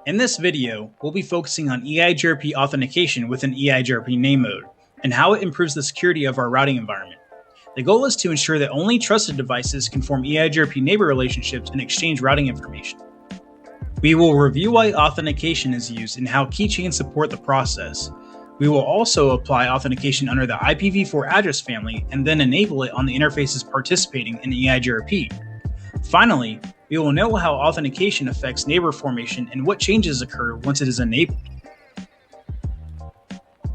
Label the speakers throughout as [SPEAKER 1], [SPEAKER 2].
[SPEAKER 1] In this video, we'll be focusing on EIGRP authentication within EIGRP Named Mode and how it improves the security of our routing environment. The goal is to ensure that only trusted devices can form EIGRP neighbor relationships and exchange routing information. We will review why authentication is used and how keychains support the process. We will also apply authentication under the IPv4 address family and then enable it on the interfaces participating in EIGRP. Finally, we will know how authentication affects neighbor formation and what changes occur once it is enabled.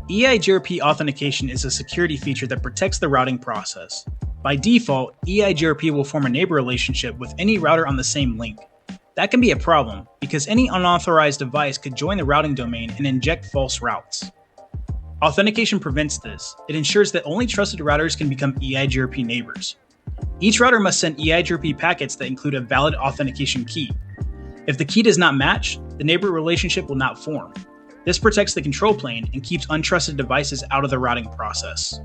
[SPEAKER 1] EIGRP authentication is a security feature that protects the routing process. By default, EIGRP will form a neighbor relationship with any router on the same link. That can be a problem because any unauthorized device could join the routing domain and inject false routes. Authentication prevents this. It ensures that only trusted routers can become EIGRP neighbors. Each router must send EIGRP packets that include a valid authentication key. If the key does not match, the neighbor relationship will not form. This protects the control plane and keeps untrusted devices out of the routing process.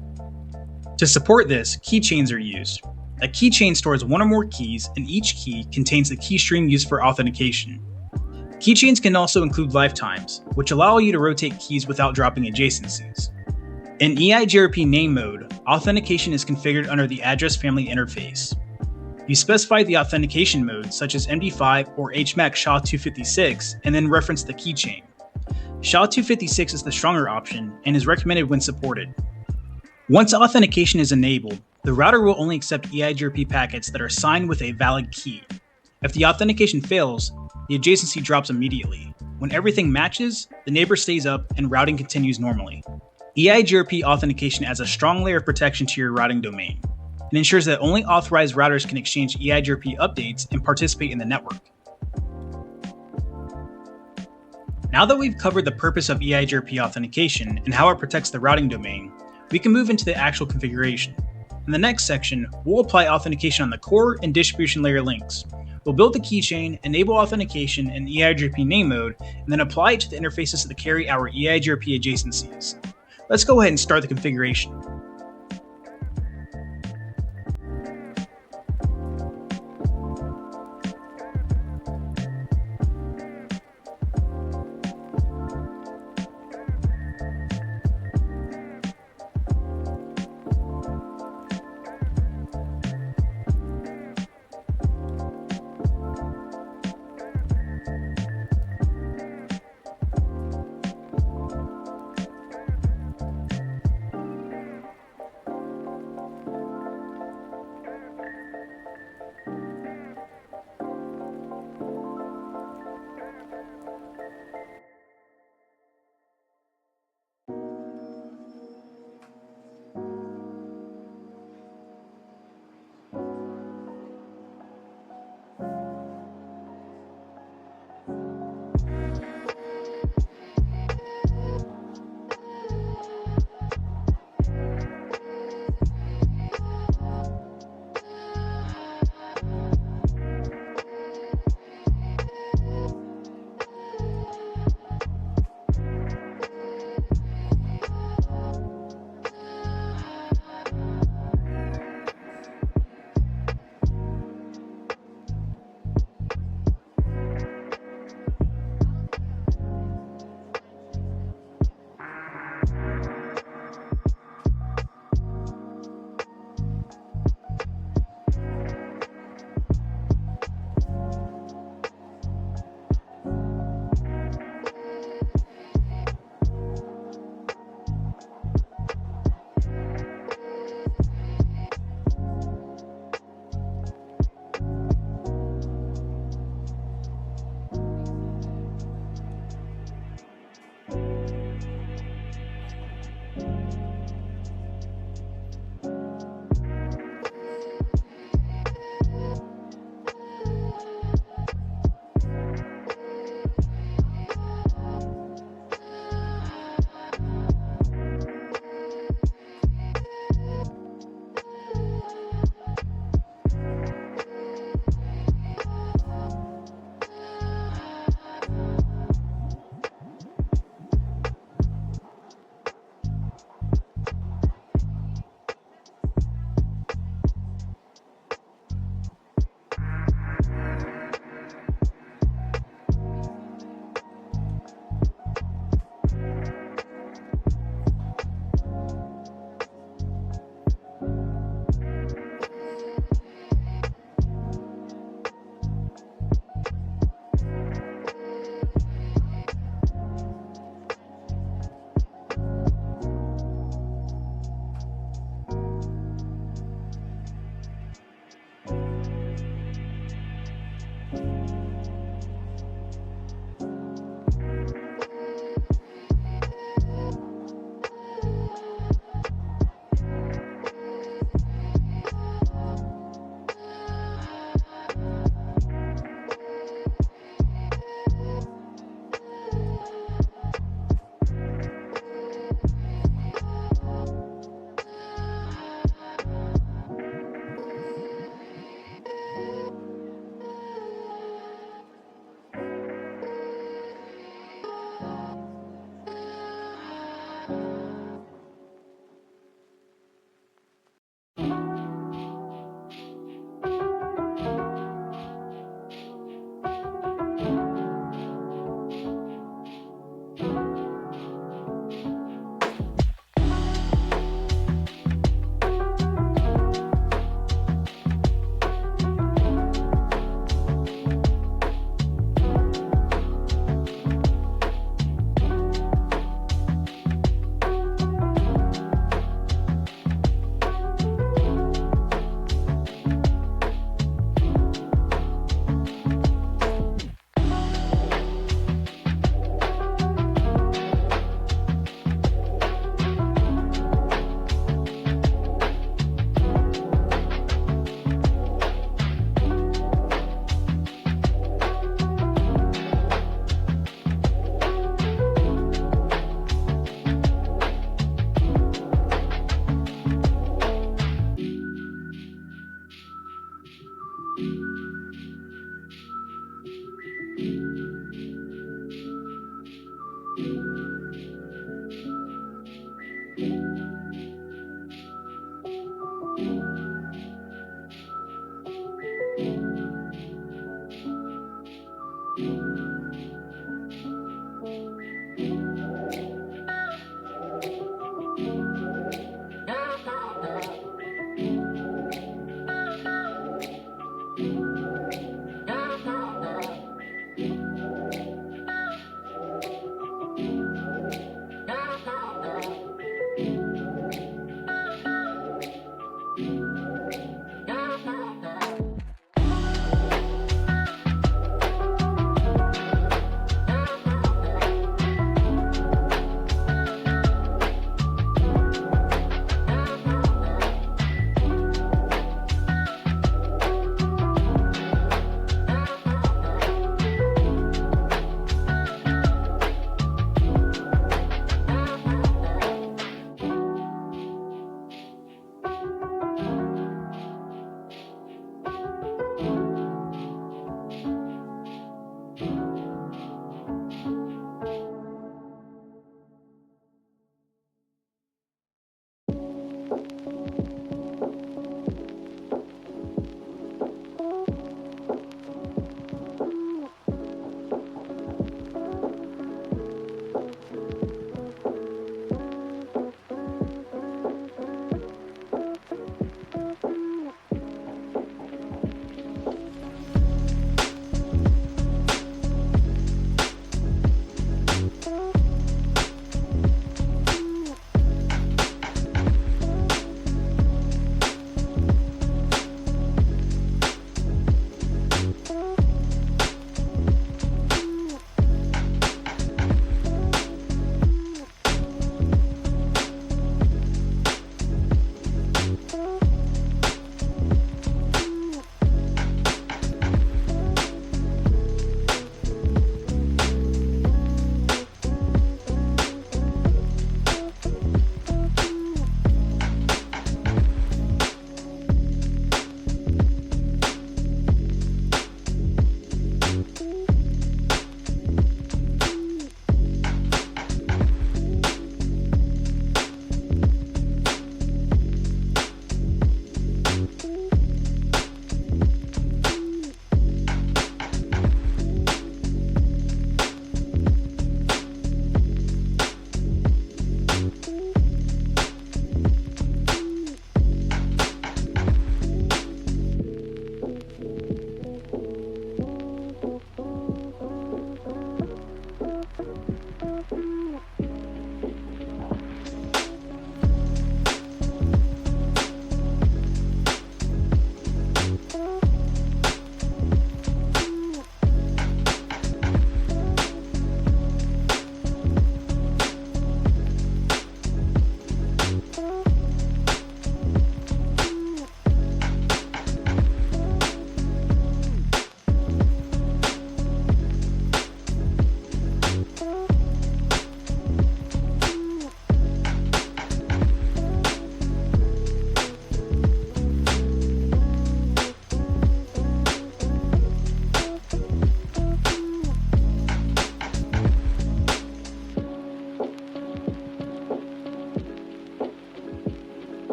[SPEAKER 1] To support this, keychains are used. A keychain stores one or more keys, and each key contains the key string used for authentication. Keychains can also include lifetimes, which allow you to rotate keys without dropping adjacencies. In EIGRP Named Mode, authentication is configured under the address family interface. You specify the authentication mode, such as MD5 or HMAC SHA-256, and then reference the keychain. SHA-256 is the stronger option and is recommended when supported. Once authentication is enabled, the router will only accept EIGRP packets that are signed with a valid key. If the authentication fails, the adjacency drops immediately. When everything matches, the neighbor stays up and routing continues normally. EIGRP authentication adds a strong layer of protection to your routing domain. It ensures that only authorized routers can exchange EIGRP updates and participate in the network. Now that we've covered the purpose of EIGRP authentication and how it protects the routing domain, we can move into the actual configuration. In the next section, we'll apply authentication on the core and distribution layer links. We'll build the keychain, enable authentication in EIGRP Named Mode, and then apply it to the interfaces that carry our EIGRP adjacencies. Let's go ahead and start the configuration.